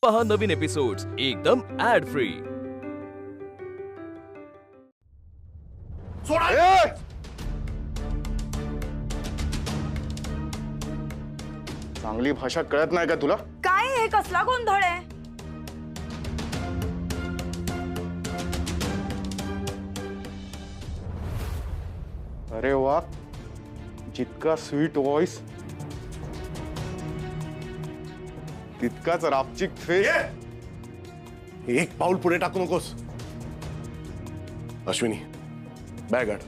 पहा नवीन एपिसोड्स एकदम add free. चांगली भाषा कळत नाही का तुला? काय हे कसला गोंधळ आहे? अरे वा, जितका स्वीट व्हॉइस तितकाच रापचिक फेस। एक पाऊल पुढे टाकू नकोस। अश्विनी, बॅग आण।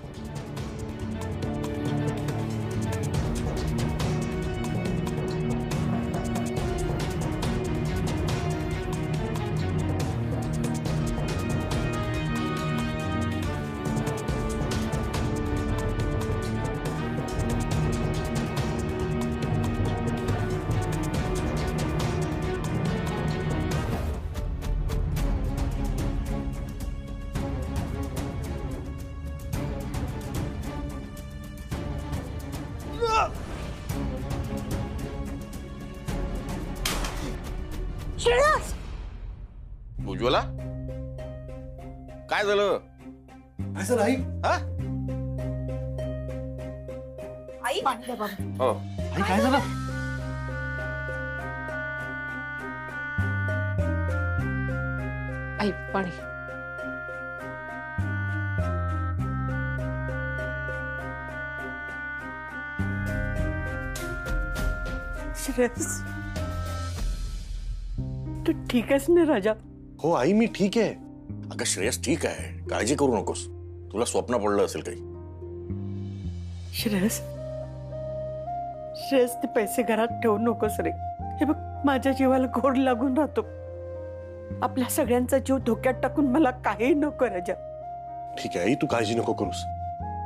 उज्ज्वला, काय झालं? असं नाही। हा? आई हो, आई काय झालं? आई पाणी। श्रेयस, तू ठीक आहेस ना राजा? हो आई, मी ठीक आहे। अगं श्रेयस ठीक आहे, काळजी करू नकोस। तुला स्वप्न पडलं असेल काही। श्रेयस, श्रेयस, ते पैसे घरात ठेवू नकोस रे। हे बघ, माझ्या जीवाला घोर लागून राहतो। आपल्या सगळ्यांचा जीव धोक्यात टाकून मला काही नको राजा। ठीक आहे आई, तू काळजी नको करूस।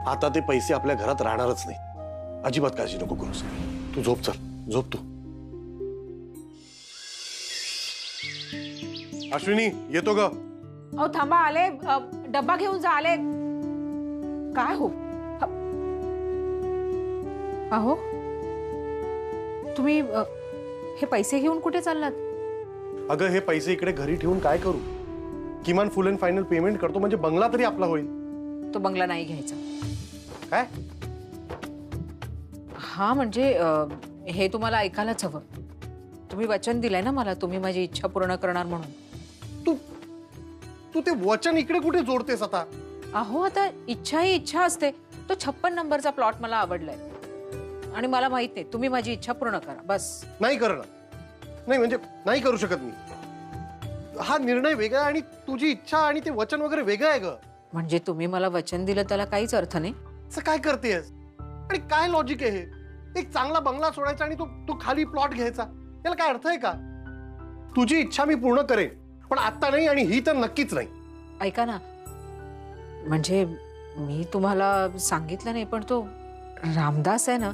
आता ते पैसे आपल्या घरात राहणारच नाही। अजिबात काळजी नको करूस। तू झोप, चल झोप तू। अश्विनी, येतो ग। अहो थांबा, आले। डब्बा घेऊन जा, आले। काय हो? अहो तुम्ही हे पैसे घेऊन कुठे चाललात? अगं, हे पैसे इकडे घरी ठेवून काय करू? किमान फुल अँड फायनल पेमेंट करतो, म्हणजे बंगला तरी आपला होईल। तो बंगला नाही घ्यायचा। काय? हा म्हणजे हे तुम्हाला ऐकायलाच हवं। तुम्ही वचन दिलंय ना मला, तुम्ही माझी इच्छा पूर्ण करणार म्हणून। तू ते वचन इकडे कुठे जोडतेस आता? अहो आता इच्छा ही इच्छा असते। तो 56 नंबरचा प्लॉट मला आवडलाय आणि मला माहित नाही, तुम्ही माझी इच्छा पूर्ण करा बस। नाही करणार। नाही म्हणजे नाही करू शकत मी। हा निर्णय वेगळा आणि तुझी इच्छा आणि ते वचन वगैरे वेगळं आहे ग। म्हणजे तुम्ही मला वचन दिलं त्याला काहीच अर्थ नाही? असं काय करतेस? आणि काय लॉजिक आहे हे? एक चांगला बंगला सोडायचा आणि तो खाली प्लॉट घ्यायचा, याला काय अर्थ आहे का? तुझी इच्छा मी पूर्ण करेन, पण आता नाही, आणि ही तर नक्कीच नाही। ऐका ना, म्हणजे मी तुम्हाला सांगितलं नाही, पण तो रामदास आहे ना,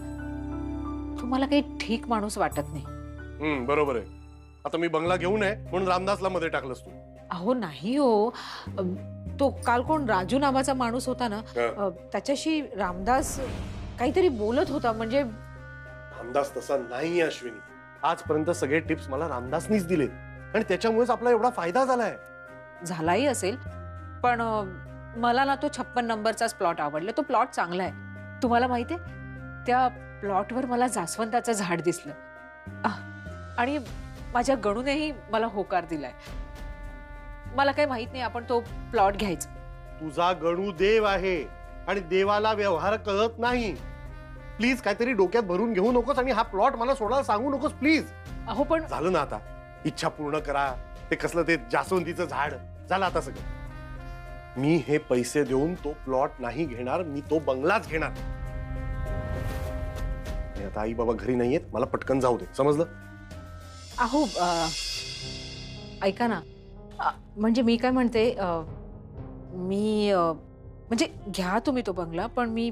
तुम्हाला काही ठीक माणूस वाटत नाही। बरोबर आहे। आता मी बंगला घेऊ नये म्हणून रामदासला मध्ये टाकलंस तू? अहो नाही हो, तो काल कोण राजू नावाचा माणूस होता ना, त्याच्याशी रामदास काहीतरी बोलत होता। म्हणजे रामदास तसा नाही अश्विनी। आजपर्यंत सगळे टिप्स मला रामदासनीच दिले आणि त्याच्यामुळेच आपला एवढा फायदा झालाय। झालाही असेल, पण मला ना तो 56 नंबरचाच प्लॉट आवडला। तो प्लॉट चांगला आहे। तुम्हाला माहितीये, त्या प्लॉटवर मला जास्वंदाचं झाड दिसलं आणि माझ्या गणूनेही मला होकार दिलाय। मला काही माहित नाही, आपण तो प्लॉट घ्यायचा। तुझा गणू देव आहे आणि देवाला व्यवहार कळत नाही। प्लीज काहीतरी डोक्यात भरून घेऊ नकोस आणि हा प्लॉट मला सोडायला सांगू नकोस प्लीज। अहो पण झालं ना आता, इच्छा पूर्ण करा। ते कसलं ते जास्वंदीचं झाड झालं आता सगळं। मी हे पैसे देऊन तो प्लॉट नाही घेणार, मी तो बंगलाच घेणार। आता आई बाबा घरी नाहीयेत, मला पटकन जाऊ दे, समजलं? अहो ऐका ना, म्हणजे मी काय म्हणते, मी म्हणजे घ्या तुम्ही तो बंगला, पण मी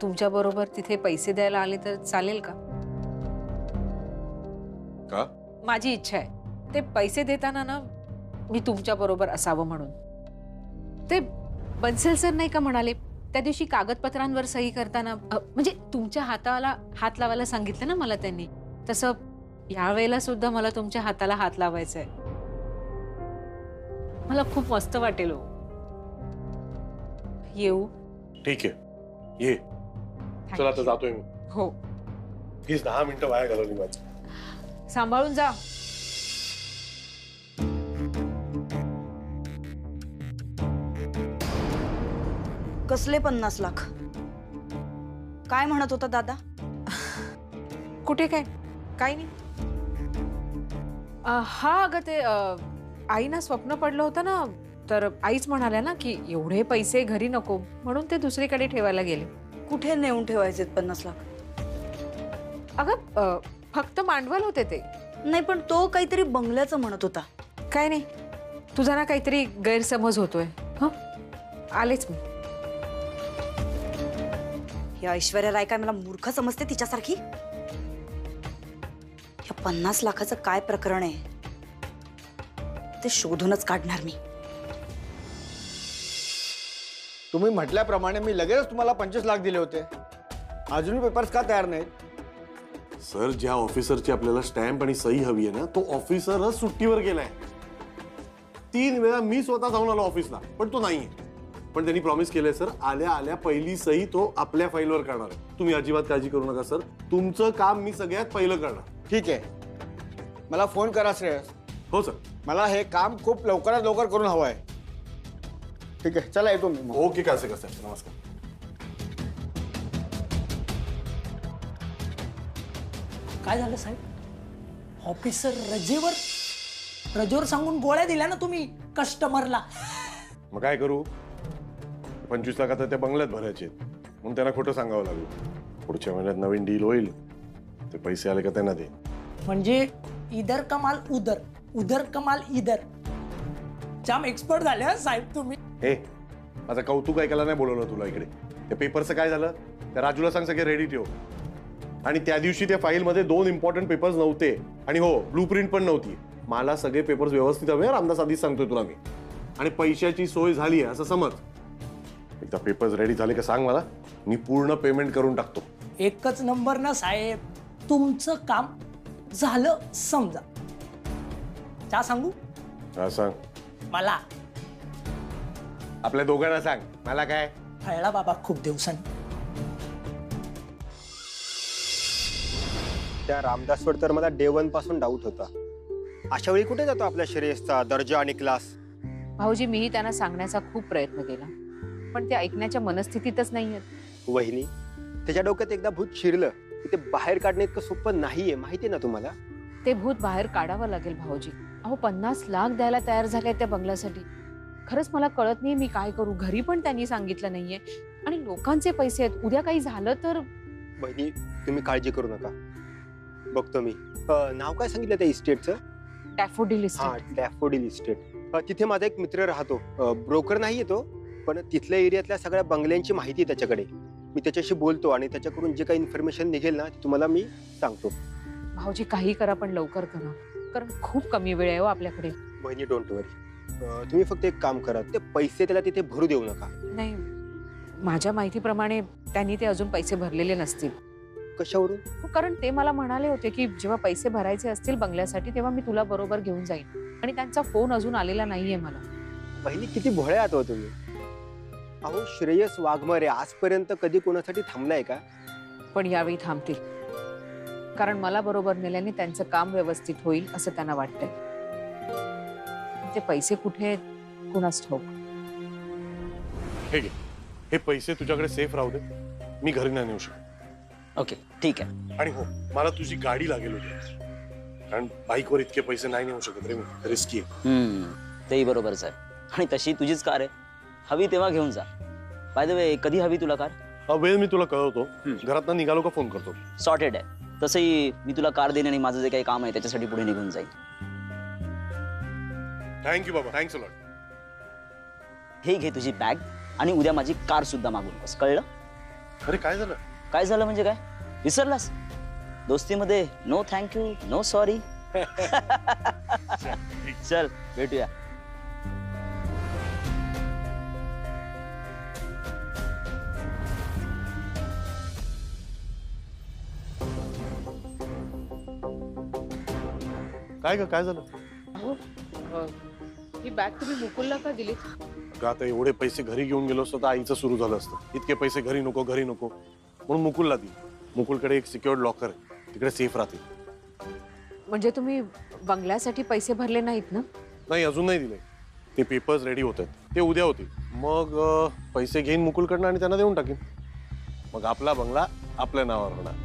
तुमच्या बरोबर तिथे पैसे द्यायला आले तर चालेल का? का? माझी इच्छा आहे ते पैसे देताना ना मी तुमच्या बरोबर असावं म्हणून। ते बन्सल सर नाही का म्हणाले त्या दिवशी कागदपत्रांवर सही करताना, म्हणजे तुमच्या हाताला हात लावायला सांगितलं ना मला त्यांनी, तसं यावेळेला सुद्धा मला तुमच्या हाताला हात लावायचा आहे. मला खूप मस्त वाटेल हो. येऊ? ठीक आहे, ये. चला आता जातोय मी. हो, हीच 10 मिनिटं वाया घालवली माझी. सांभाळून जा. कसले 50 लाख? काय म्हणत होता दादा? कुठे काय? काही नाही. हा अगं ते आईना स्वप्न पडलं होतं ना, तर आईच म्हणाल्या ना की एवढे पैसे घरी नको, म्हणून ते दुसरीकडे ठेवायला गेले. कुठे नेऊन ठेवायचे 50 लाख? अगं फक्त मांडवल होते ते. नाही, पण तो काहीतरी बंगल्याचं म्हणत होता. काय नाही, तुझा ना काहीतरी गैरसमज होतोय. हं, आलेच मी. या ऐश्वर्या राय काय मला मूर्ख समजते तिच्यासारखी? या 50 लाखाचं काय प्रकरण आहे ते शोधूनच काढणार मी. तुम्ही म्हटल्याप्रमाणे मी लगेच तुम्हाला 25 लाख दिले होते. अजूनही पेपर्स का तयार नाहीत? सर, ज्या ऑफिसरची आपल्याला स्टॅम्प आणि सही हवी आहे ना, तो ऑफिसरच सुट्टीवर गेलाय. 3 वेळा मी स्वतः जाऊन आलो ऑफिसला, पण तो नाहीये. पण त्यांनी प्रॉमिस केलंय सर, आल्या आल्या पहिली सही तो आपल्या फाईलवर करणार आहे. तुम्ही अजिबात काळजी करू नका सर, तुमचं काम मी सगळ्यात पहिलं करणार. ठीक आहे, मला फोन करा श्रेयस. हो सर. मला हे काम खूप लवकरात लवकर करून हवं आहे. ठीक आहे, चला येतो मी. ओके, कसं कसं. नमस्कार. काय झालं साहेब? ऑफिसर रजेवर सांगून गोळ्या दिल्या ना तुम्ही कस्टमरला. मग काय करू? 25 लाख आता त्या बंगल्यात भरायचे, म्हणून त्यांना खोटं सांगावं लागलं. पुढच्या महिन्यात नवीन डील होईल, ते पैसे आले का त्यांना दे. म्हणजे इधर कमाल उधर, उधर कमाल इधर. जाम एक्सपर्ट झाले हा साहेब तुम्ही. हे माझं कौतुक ऐकायला नाही बोलवलं तुला इकडे. त्या पेपरचं काय झालं? त्या राजूला सांग सगळे रेडी ठेव. आणि त्या दिवशी त्या फाईलमध्ये 2 इम्पॉर्टंट पेपर्स नव्हते, आणि हो, ब्लूप्रिंट पण नव्हती. मला सगळे पेपर्स व्यवस्थित हवे, रामदास आधीच सांगतोय तुला मी. आणि पैशाची सोय झाली आहे असं समज. एकदा पेपर्स रेडी झाले का सांग मला, मी पूर्ण पेमेंट करून टाकतो. एकच नंबर ना साहेब, तुमचं काम झालं समजा. का सांगू? हा सांग. मला आपल्या दोघांना सांग, मला काय. कळला बाबा खूप दिवसांनी. त्या रामदासवर तर मला डे 1 पासून डाऊट होता. अशा वेळी कुठे जातो आपल्या श्रेयसचा दर्जा आणि क्लास? भाऊजी, मीही त्यांना सांगण्याचा खूप प्रयत्न केला, पण ते ऐकण्याच्या मनस्थितीतच नाहीयेत. वहिनी, त्याच्या डोक्यात एकदा भूत शिरलं की ते बाहेर काढणे इतकं सोपं नाहीये, माहितीये ना तुम्हाला? ते भूत बाहेर काढावं लागेल भाऊजी. अहो, 50 लाख द्यायला तयार झाले त्या बंगल्यासाठी. खरंच मला कळत नाही मी काय करू. घरी पण त्यांनी सांगितलं नाहीये, आणि लोकांचे पैसे आहेत. उद्या काही झालं तर. वहिनी, तुम्ही काळजी करू नका, बघतो मी. नाव काय सांगितलं त्या इस्टेटचं? डॅफोडिल हा, इस्टेट. Daffodil estate. तिथे माझा एक मित्र राहतो. ब्रोकर नाही येतो, पण तिथल्या एरियातल्या सगळ्या बंगल्यांची माहिती आहे त्याच्याकडे. मी त्याच्याशी बोलतो आणि त्याच्याकडून जे काही इन्फॉर्मेशन निघेल ना, ती तुम्हाला मी सांगतो. भाऊजी, काही करा पण लवकर करा, कारण खूप कमी वेळ आहे हो आपल्याकडे. वहिनी, डोंट वरी. तुम्ही फक्त एक काम करा, ते पैसे त्याला तिथे भरू देऊ नका. नाही, माझ्या माहितीप्रमाणे त्यांनी ते अजून पैसे भरलेले नसतील. कशावरून? कारण ते मला म्हणाले होते की जेव्हा पैसे भरायचे असतील बंगल्यासाठी तेव्हा मी तुला बरोबर घेऊन जाईन, आणि त्यांचा फोन अजून आलेला नाहीये मला. वहिनी, किती भोळे आहात हो तुम्ही. अहो, श्रेयस वाघमारे आजपर्यंत कधी कोणासाठी थांबलाय का? पण यावेळी थांबतील, कारण मला बरोबर नेल्याने त्यांचं काम व्यवस्थित होईल असं त्यांना वाटतंय. ते पैसे कुठे आहेत कुणास ठाऊक. हे घे, हे पैसे तुझ्याकडे सेफ राहू दे, मी घरी नाही नेऊ शकत. ओके, ठीक आहे. आणि हो, मला तुझी गाडी लागेल होती, कारण बाईकवर इतके पैसे नाही नेऊ शकत रे मी, रिस्की आहे. तेही बरोबरच आहे. आणि तशी तुझीच कार आहे, हवी तेव्हा घेऊन जा. बाय द वे, कधी हवी तुला कार? वेळ मी तुला कळवतो. घरात निघालो का फोन करतो. सॉर्टेड आहे. तसंही मी तुला कार देईन आणि माझं जे काही काम आहे त्याच्यासाठी पुढे निघून जाईल. थँक्यू बाबा, थँक्स अ लॉट. हे घे तुझी बॅग, आणि उद्या माझी कार सुद्धा मागून बस, कळलं? अरे काय झालं? काय झालं म्हणजे काय? विसरलास? दोस्तीमध्ये नो थँक्यू, नो सॉरी. चल भेटूया. काय ग काय झालं? ही बॅग तुम्ही मुकुलला का दिली? का आता एवढे पैसे घरी घेऊन गेलो असतो तर आईचं सुरू झालं असतं. इतके पैसे घरी नको म्हणून मुकुलला दिली. मुकुलकडे एक सिक्युअर्ड लॉकर आहे, तिकडे सेफ राहतील. म्हणजे तुम्ही बंगल्यासाठी पैसे भरले नाहीत ना? नाही, अजून नाही दिले. ते पेपर्स रेडी होत आहेत, ते उद्या होतील. मग पैसे घेईन मुकुलकडनं आणि त्यांना देऊन टाकीन. मग आपला बंगला आपल्या नावावर होणार.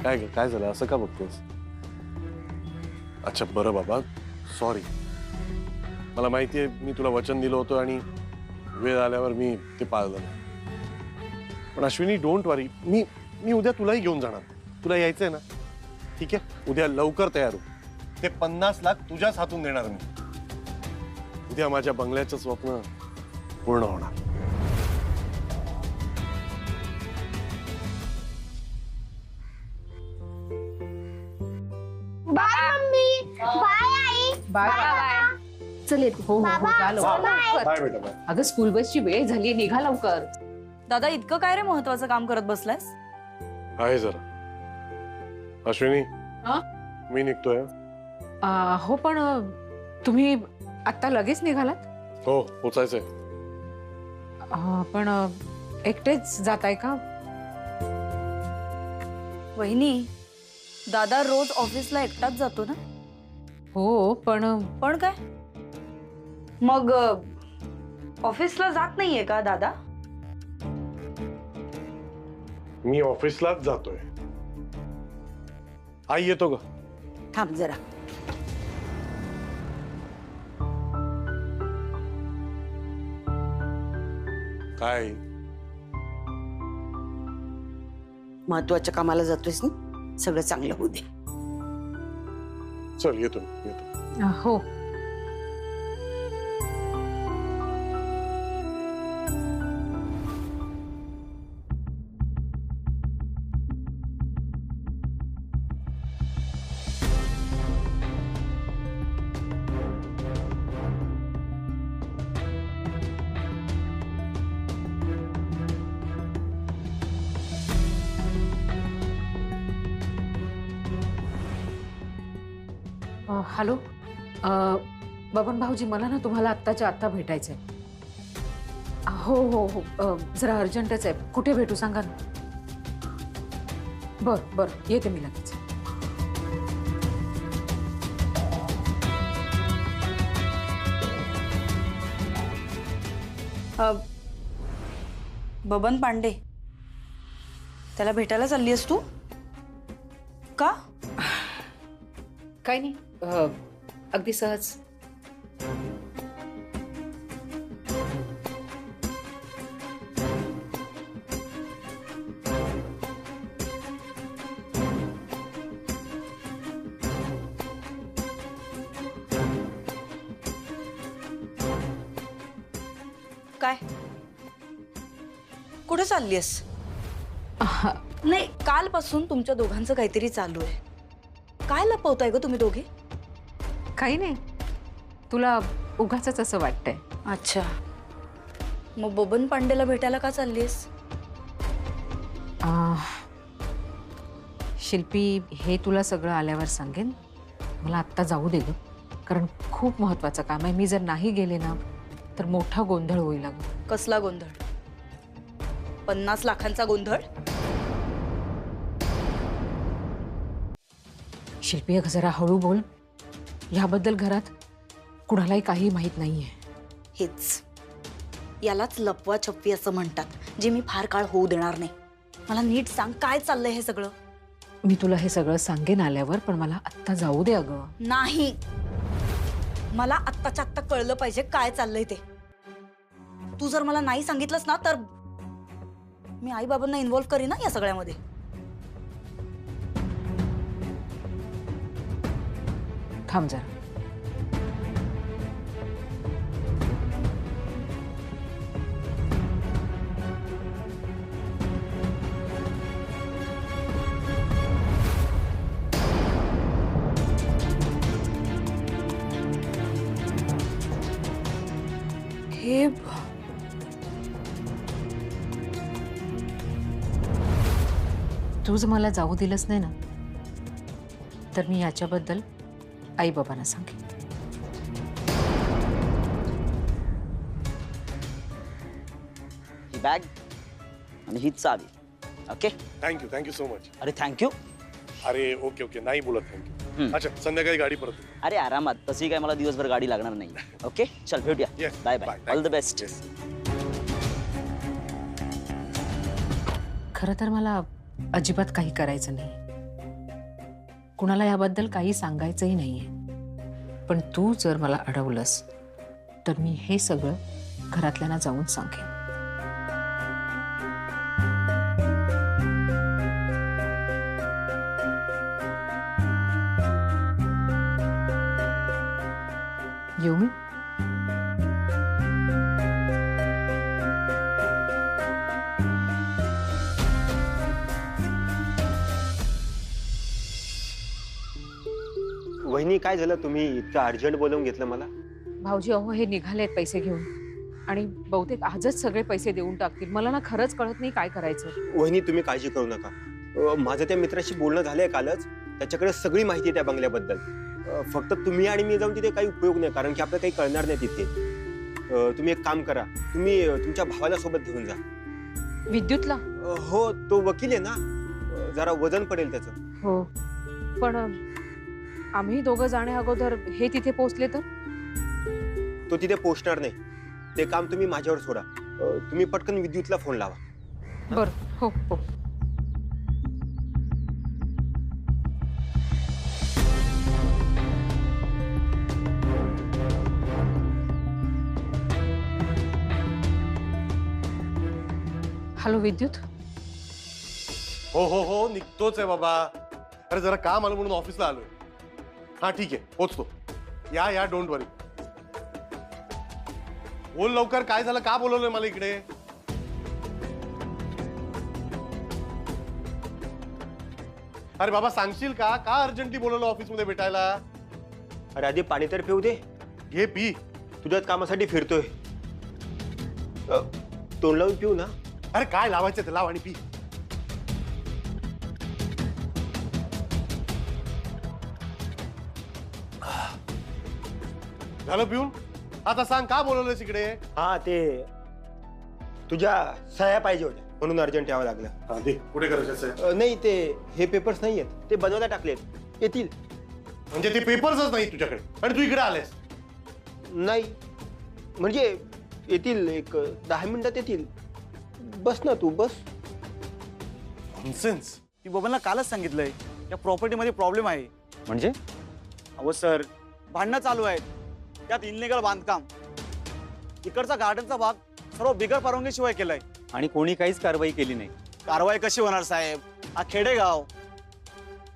काय ग काय झालं, असं का बघतोस? अच्छा बरं बाबा, सॉरी. मला माहितीये मी तुला वचन दिलं होतं आणि वेळ आल्यावर मी ते पाळलं नाही. पण अश्विनी डोंट वरी, मी उद्या तुलाही घेऊन जाणार. तुला यायचंय ना? ठीक आहे, उद्या लवकर तयार हो. ते 50 लाख तुझ्याच हातून देणार मी. उद्या माझ्या बंगल्याचं स्वप्न पूर्ण होणार. बाय मम्मी, बाय आई, बाय. चल येते. हो जा लवकर. बाय बेटा बाय. अगं स्कूल बसची वेळ झाली, निघा लवकर. दादा इतकं काय रे महत्वाचं काम करत बसलायस? आहे जरा. अश्विनी हा? मी निघतोय. हो पण तुम्ही आता लगेच निघालात? हो, पोचायचंय. पण एकटेच जाताय का? वहिनी, दादा रोज ऑफिसला एकटाच जातो ना? हो पण काय मग ऑफिसला जात नाहीये का दादा? मी ऑफिसलाच जातोय. आई येतो ग. थांब जरा. काय? महत्वाच्या कामाला जातोयस ना, सगळं चांगलं होऊ दे. चल येतो. हो. हॅलो, बबन भाऊजी, मला ना तुम्हाला आत्ताच्या आत्ता भेटायचंय. हो हो हो, जरा अर्जंटच आहे. कुठे भेटू सांगा ना? बर येते मी लगेच. बबन पांडे, त्याला भेटायला चालली आहेस तू? का? काय नाही, अगदी सहज. काय? कुठे चालली आहेस? नाही, कालपासून तुमच्या दोघांचं काहीतरी चालू आहे. काय लपवताय ग तुम्ही दोघे? काही नाही, तुला उगाचच असं वाटतंय. अच्छा, मग बबन पांडेला भेटायला का चाललीस? शिल्पी, हे तुला सगळं आल्यावर सांगेन. मला आत्ता जाऊ दे ग, कारण खूप महत्वाचं काम आहे. मी जर नाही गेले ना तर मोठा गोंधळ होईल. कसला गोंधळ? 50 लाखांचा गोंधळ? शिल्पी, अगं जरा हळू बोल. याबद्दल घरात कुणालाही काही माहित नाहीये. हेच, यालाच लपवा छप्पी असं म्हणतात, जे मी फार काळ होऊ देणार नाही. मला नीट सांग, काय चाललंय हे सगळं? मी तुला हे सगळं सांगेन आल्यावर, पण मला आत्ता जाऊ दे. अगं नाही, मला आत्ताच्या आत्ता कळलं पाहिजे काय चाललंय ते. तू जर मला नाही सांगितलंस ना तर मी आई बाबांना इन्व्हॉल्व करीन ना या सगळ्यामध्ये. थांब जरा. हे तू जर मला जाऊ दिलंच नाही ना तर मी याच्याबद्दल आई बाबांना सांगेन. ही बॅग आणि ही चावी. Okay thank you so much. अरे थँक्यू. अरे ओके ओके नाही बोलत थँक्यू. अच्छा संध्याकाळी गाडी परत येते. अरे आरामात, तशी काय मला दिवसभर गाडी लागणार नाही. ओके चल भेटूया. Yes, bye bye. Bye, all the best. Yes. खरं तर मला अजिबात काही करायचं नाही, कुणाला याबद्दल काही सांगायचंही नाहीये. पण तू जर मला अडवलंस तर मी हे सगळं घरातल्यांना जाऊन सांगेन. येऊ मी? वहिनी काय झालं, तुम्ही इतकं अर्जंट बोलवून घेतलं मला? भाऊजी अहो हे निघालेत पैसे घेऊन आणि बहुतेक आजच सगळे पैसे देऊन टाकतील. मला ना खरंच कळत नाही काय करायचं. वहिनी तुम्ही काळजी करू नका. माझं त्या मित्राशी बोलणं झालंय कालच. त्याच्याकडे सगळी माहिती आहे त्या बंगल्याबद्दल. फक्त तुम्ही आणि मी जाऊन तिथे काही उपयोग नाही, कारण की आपल्याला काही कळणार नाही तिथे. तुम्ही एक काम करा, तुम्ही तुमच्या भावाला सोबत घेऊन जा. विद्युतला? हो तो वकील आहे ना, जरा वजन पडेल त्याचं. हो पण आम्ही दोघं जाणे अगोदर हे तिथे पोहोचले तर? तो तिथे पोहोचणार नाही. ते काम तुम्ही माझ्यावर सोडा. तुम्ही पटकन विद्युतला फोन लावा. बरं. हो हो. हॅलो विद्युत. हो हो हो निघतोच आहे बाबा. अरे जरा काम आलं म्हणून ऑफिसला आलोय. हा ठीक आहे पोचतो. या डोंट वरी. बोल लवकर, काय झालं, का बोलवलंय मला इकडे? अरे बाबा सांगशील का अर्जंटली बोलवलं ऑफिसमध्ये भेटायला? अरे आधी पाणी तर पिऊ दे. घे पी. तुझ्याच कामासाठी फिरतोय. तोंड लावून पिऊ ना. अरे काय लावायचं ते लाव आणि पी. झालं पिऊन? आता सांग का बोलवलंयस इकडे? हा ते तुझ्या सह्या पाहिजे होत्या म्हणून अर्जंट यावं लागलं. हा दे. कुठे करायचं? नाही ते हे पेपर्स नाही आहेत, ते बनवायला टाकलेत. येतील. म्हणजे ते पेपर्सच नाही तुझ्याकडे आणि तू इकडे आलेस? नाही म्हणजे येतील, एक 10 मिनिटात येतील. बस ना तू बस. नॉनसेन्स. ती बबनला कालच सांगितलंय या प्रॉपर्टीमध्ये प्रॉब्लेम आहे. म्हणजे अहो सर भांडणं चालू आहेत, त्यात इनलिगल बांधकाम. इकडचा गार्डनचा भाग सर्व बिगर परवानगीशिवाय केलाय आणि कोणी काहीच कारवाई केली नाही. कारवाई कशी होणार साहेब? हा खेडेगाव.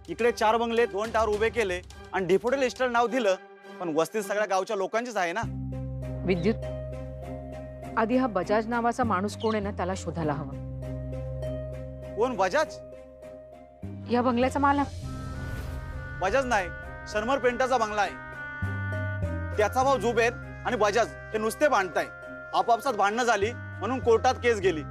इकडे 4 बंगले 2 टावर उभे केले आणि डिफोल्ट लिस्टला नाव दिलं, पण वस्ती सगळ्या गावच्या लोकांचीच आहे ना. विद्युत आधी हा बजाज नावाचा माणूस कोण आहे ना त्याला शोधायला हवा. कोण? बजाज? या बंगल्याचा मालक? बजाज नाही, शर्मर पेंटाचा बंगला आहे. त्याचा भाव जुबेर आणि बजाज हे नुसते भांडताय. आपापसात भांडणं झाली म्हणून कोर्टात केस गेली.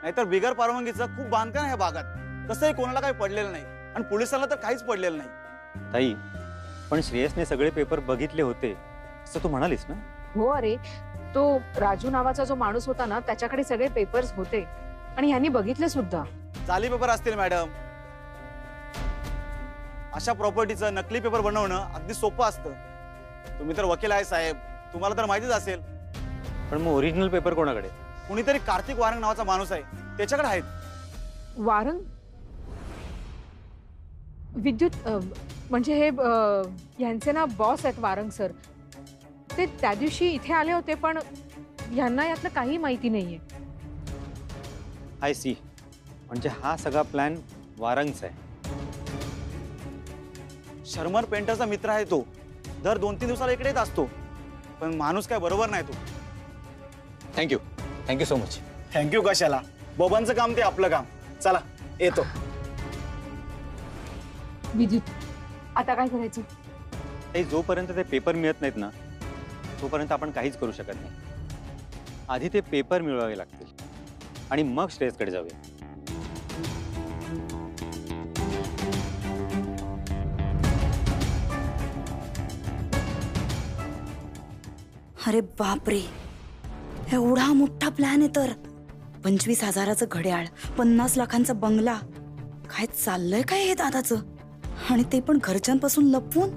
नाहीतर बिगर परवानगीचं खूप बांधकाम आहे या भागात. कसंही कोणाला काही पडलेलं नाही आणि पोलिसांना तर काहीच पडलेलं नाही. ताई पण श्रेयसने सगळे पेपर बघितले होते असं तू म्हणालीस ना? हो अरे, तो राजू नावाचा जो माणूस होता ना त्याच्याकडे सगळे पेपर्स होते आणि यांनी बघितले सुद्धा. जाली पेपर असतील मॅडम. अशा प्रॉपर्टीचं नकली पेपर बनवणं अगदी सोपं असतं. तुम्ही तर वकील आहे साहेब, तुम्हाला तर माहितीच असेल. पण मग ओरिजिनल पेपर कोणाकडे? कुणीतरी कार्तिक वारंग नावाचा माणूस आहे, त्याच्याकडे आहेत. वारंग? विद्युत म्हणजे हे यांचे ना बॉस आहेत वारंग सर. ते त्या दिवशी इथे आले होते पण यांना यातलं काही माहिती नाहीये. I see. म्हणजे हा सगळा प्लॅन वारंगचा आहे. शर्मर पेंटरचा मित्र आहे तो. दर 2-3 दिवसाला इकडे येत असतो, पण माणूस काय बरोबर नाही तो. Thank you so much. थँक्यू कशाला? बबनचं काम ते आपलं काम. चला येतो. विद्युत आता काय करायचं? ते जोपर्यंत ते पेपर मिळत नाहीत ना तोपर्यंत आपण काहीच करू शकत नाही. आधी ते पेपर मिळवावे लागतील आणि मग श्रेयसकडे जाऊया. अरे बापरे, एवढा मोठा प्लॅन आहे तर. 25,000चं घड्याळ, 50 लाखांचा बंगला. काय चाललंय काय हे दादाचं? आणि ते पण घरच्यांपासून लपवून.